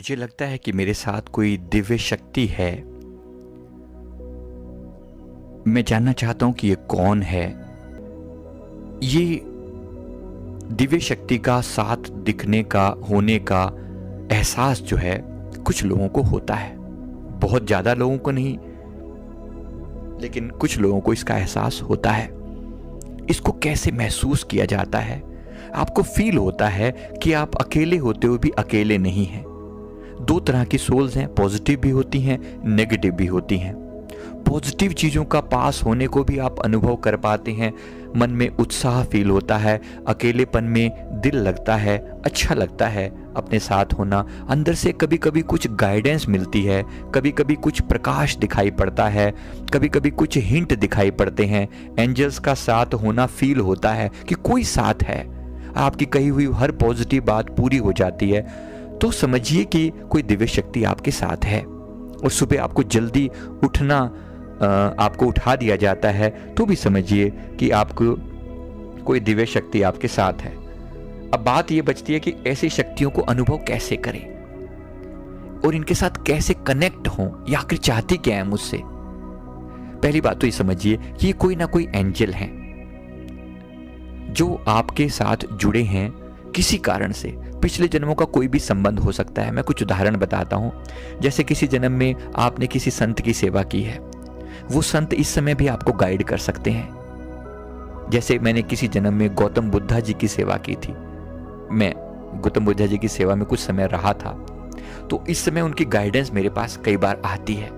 मुझे लगता है कि मेरे साथ कोई दिव्य शक्ति है। मैं जानना चाहता हूं कि ये कौन है। ये दिव्य शक्ति का साथ दिखने का, होने का एहसास जो है कुछ लोगों को होता है, बहुत ज्यादा लोगों को नहीं, लेकिन कुछ लोगों को इसका एहसास होता है। इसको कैसे महसूस किया जाता है? आपको फील होता है कि आप अकेले होते हुए भी अकेले नहीं हैं। दो तरह की सोल्स हैं, पॉजिटिव भी होती हैं, नेगेटिव भी होती हैं। पॉजिटिव चीज़ों का पास होने को भी आप अनुभव कर पाते हैं, मन में उत्साह फील होता है, अकेलेपन में दिल लगता है, अच्छा लगता है अपने साथ होना। अंदर से कभी कभी कुछ गाइडेंस मिलती है, कभी कभी कुछ प्रकाश दिखाई पड़ता है, कभी कभी कुछ हिंट दिखाई पड़ते हैं। एंजल्स का साथ होना फील होता है कि कोई साथ है, आपकी कही हुई हर पॉजिटिव बात पूरी हो जाती है। तो समझिए कि कोई दिव्य शक्ति आपके साथ है। और सुबह आपको जल्दी उठना, आपको उठा दिया जाता है, तो भी समझिए कि आपको कोई दिव्य शक्ति आपके साथ है। अब बात यह बचती है कि ऐसी शक्तियों को अनुभव कैसे करें और इनके साथ कैसे कनेक्ट हों, या आखिर चाहती क्या है मुझसे। पहली बात तो ये समझिए कि ये कोई ना कोई एंजल हैं जो आपके साथ जुड़े हैं किसी कारण से। पिछले जन्मों का कोई भी संबंध हो सकता है। मैं कुछ उदाहरण बताता हूं। जैसे किसी जन्म में आपने किसी संत की सेवा की है, वो संत इस समय भी आपको गाइड कर सकते हैं। जैसे मैंने किसी जन्म में गौतम बुद्धा जी की सेवा की थी। मैं गौतम बुद्धा जी की सेवा में कुछ समय रहा था, तो इस समय उनकी गाइडेंस मेरे पास कई बार आती है।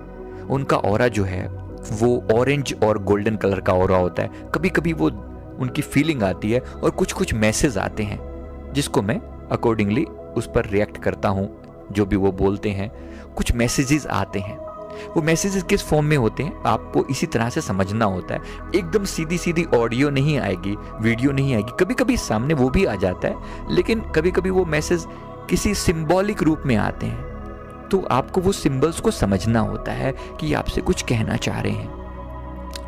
उनका ऑरा जो है वो ऑरेंज और गोल्डन कलर का ऑरा होता है। कभी कभी वो उनकी फीलिंग आती है और कुछ कुछ मैसेज आते हैं जिसको मैं अकॉर्डिंगली उस पर रिएक्ट करता हूं। जो भी वो बोलते हैं, कुछ मैसेजेस आते हैं। वो मैसेजेस किस फॉर्म में होते हैं आपको इसी तरह से समझना होता है। एकदम सीधी सीधी ऑडियो नहीं आएगी, वीडियो नहीं आएगी। कभी कभी सामने वो भी आ जाता है, लेकिन कभी कभी वो मैसेज किसी सिंबॉलिक रूप में आते हैं। तो आपको वो सिंबल्स को समझना होता है कि आपसे कुछ कहना चाह रहे हैं।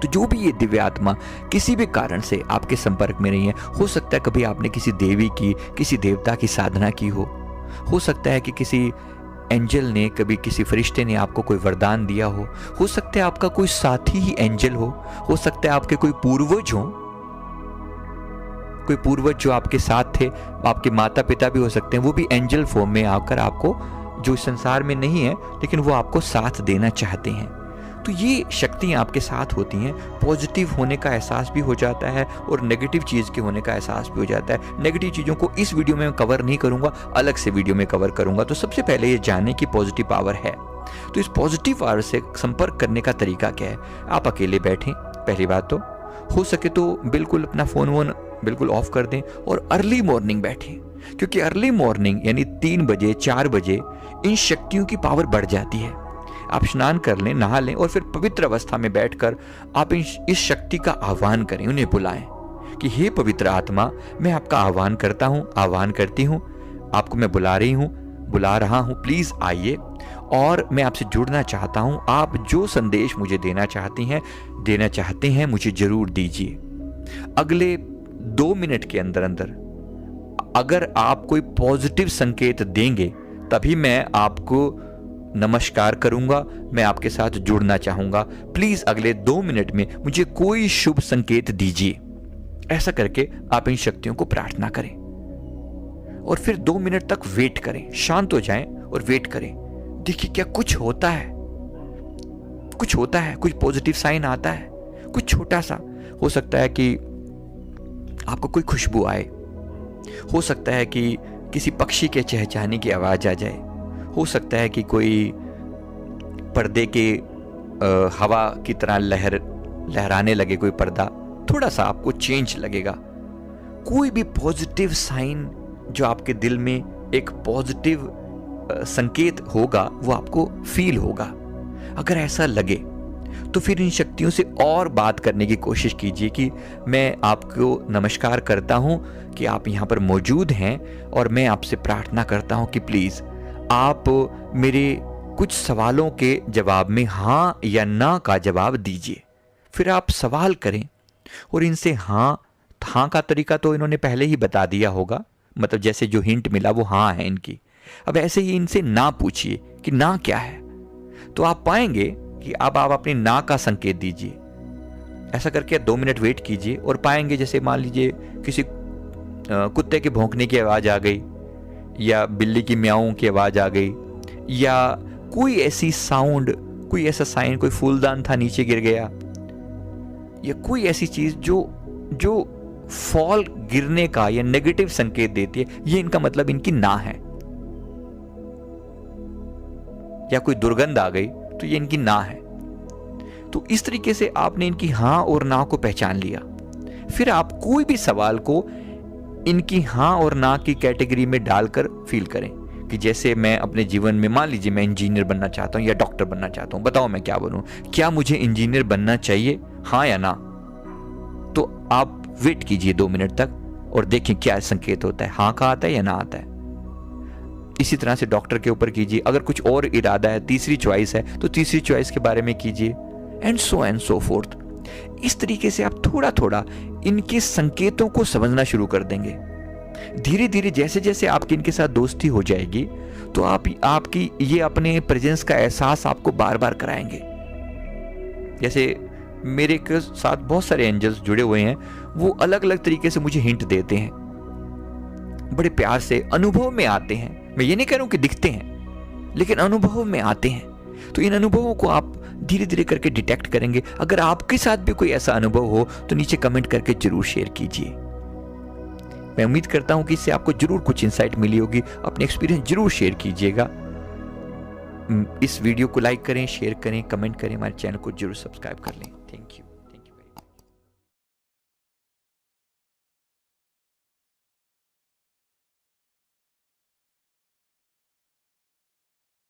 तो जो भी ये दिव्य आत्मा किसी भी कारण से आपके संपर्क में नहीं है, हो सकता है कभी आपने किसी देवी की, किसी देवता की साधना की हो सकता है कि किसी एंजल ने, कभी किसी फरिश्ते ने आपको कोई वरदान दिया हो सकता है आपका कोई साथी ही एंजल हो सकता है आपके कोई पूर्वज हो, कोई पूर्वज जो आपके साथ थे, आपके माता पिता भी हो सकते हैं, वो भी एंजल फॉर्म में आकर आपको, जो इस संसार में नहीं है लेकिन वो आपको साथ देना चाहते हैं। तो ये शक्तियाँ आपके साथ होती हैं। पॉजिटिव होने का एहसास भी हो जाता है और नेगेटिव चीज़ के होने का एहसास भी हो जाता है। नेगेटिव चीज़ों को इस वीडियो में कवर नहीं करूँगा, अलग से वीडियो में कवर करूँगा। तो सबसे पहले ये जाने की पॉजिटिव पावर है। तो इस पॉजिटिव पावर से संपर्क करने का तरीका क्या है? आप अकेले बैठें, पहली बात तो हो सके तो बिल्कुल अपना फ़ोन वोन बिल्कुल ऑफ कर दें और अर्ली मॉर्निंग बैठें, क्योंकि अर्ली मॉर्निंग यानी 3 बजे 4 बजे इन शक्तियों की पावर बढ़ जाती है। आप स्नान कर लें, नहा लें और फिर पवित्र अवस्था में बैठकर आप इस शक्ति का आह्वान करें, उन्हें बुलाएं कि हे पवित्र आत्मा, मैं आपका आह्वान करता हूं, आह्वान करती हूं, आपको मैं बुला रही हूं, बुला रहा हूं, प्लीज आइए और मैं आपसे जुड़ना चाहता हूं। आप जो संदेश मुझे देना चाहते हैं मुझे जरूर दीजिए। अगले 2 मिनट के अंदर अंदर अगर आप कोई पॉजिटिव संकेत देंगे तभी मैं आपको नमस्कार करूंगा, मैं आपके साथ जुड़ना चाहूंगा। प्लीज अगले 2 मिनट में मुझे कोई शुभ संकेत दीजिए। ऐसा करके आप इन शक्तियों को प्रार्थना करें और फिर 2 मिनट तक वेट करें, शांत हो जाएं और वेट करें। देखिए क्या कुछ होता है, कुछ पॉजिटिव साइन आता है, कुछ छोटा सा। हो सकता है कि आपको कोई खुशबू आए, हो सकता है कि किसी पक्षी के चहचहाने की आवाज आ जाए, हो सकता है कि कोई पर्दे के हवा की तरह लहराने लगे, कोई पर्दा थोड़ा सा आपको चेंज लगेगा। कोई भी पॉजिटिव साइन जो आपके दिल में एक पॉजिटिव संकेत होगा वो आपको फील होगा। अगर ऐसा लगे तो फिर इन शक्तियों से और बात करने की कोशिश कीजिए कि मैं आपको नमस्कार करता हूं कि आप यहां पर मौजूद हैं और मैं आपसे प्रार्थना करता हूं कि प्लीज आप मेरे कुछ सवालों के जवाब में हाँ या ना का जवाब दीजिए। फिर आप सवाल करें और इनसे हाँ का तरीका तो इन्होंने पहले ही बता दिया होगा, मतलब जैसे जो हिंट मिला वो हाँ है इनकी। अब ऐसे ही इनसे ना पूछिए कि ना क्या है, तो आप पाएंगे कि अब आप अपनी ना का संकेत दीजिए। ऐसा करके 2 मिनट वेट कीजिए और पाएंगे जैसे मान लीजिए किसी कुत्ते के भौंकने की आवाज आ गई, या बिल्ली की म्याऊं की आवाज आ गई, या कोई ऐसी साउंड, कोई ऐसा साइन, कोई फूलदान था नीचे गिर गया, या कोई ऐसी चीज जो फॉल गिरने का या नेगेटिव संकेत देती है, ये इनका मतलब इनकी ना है। या कोई दुर्गंध आ गई तो ये इनकी ना है। तो इस तरीके से आपने इनकी हां और ना को पहचान लिया। फिर आप कोई भी सवाल को इनकी हां और ना की कैटेगरी में डालकर फील करें कि जैसे मैं अपने जीवन में, मान लीजिए मैं इंजीनियर बनना चाहता हूं या डॉक्टर बनना चाहता हूं, बताओ मैं क्या बनूं, क्या मुझे इंजीनियर बनना चाहिए, हाँ या ना? तो आप वेट कीजिए 2 मिनट तक और देखें क्या संकेत होता है, हाँ का आता है या ना आता है। इसी तरह से डॉक्टर के ऊपर कीजिए। अगर कुछ और इरादा है, तीसरी चॉइस है, तो तीसरी चॉइस के बारे में कीजिए, एंड सो फोर्थ। इस तरीके से आप थोड़ा थोड़ा इनके संकेतों को समझना शुरू कर देंगे। धीरे धीरे जैसे जैसे आपकी इनके साथ दोस्ती हो जाएगी, तो आपकी ये अपने प्रेजेंस का एहसास आपको बार बार कराएंगे। जैसे मेरे के साथ बहुत सारे एंजल्स जुड़े हुए हैं, वो अलग अलग तरीके से मुझे हिंट देते हैं, बड़े प्यार से अनुभव में आते हैं। मैं ये नहीं कह रहा हूं कि दिखते हैं, लेकिन अनुभव में आते हैं। तो इन अनुभवों को आप धीरे धीरे करके डिटेक्ट करेंगे। अगर आपके साथ भी कोई ऐसा अनुभव हो तो नीचे कमेंट करके जरूर शेयर कीजिए। मैं उम्मीद करता हूं कि इससे आपको जरूर कुछ इंसाइट मिली होगी। अपने एक्सपीरियंस जरूर शेयर कीजिएगा। इस वीडियो को लाइक करें, शेयर करें, कमेंट करें, हमारे चैनल को जरूर सब्सक्राइब कर लें। Thank you.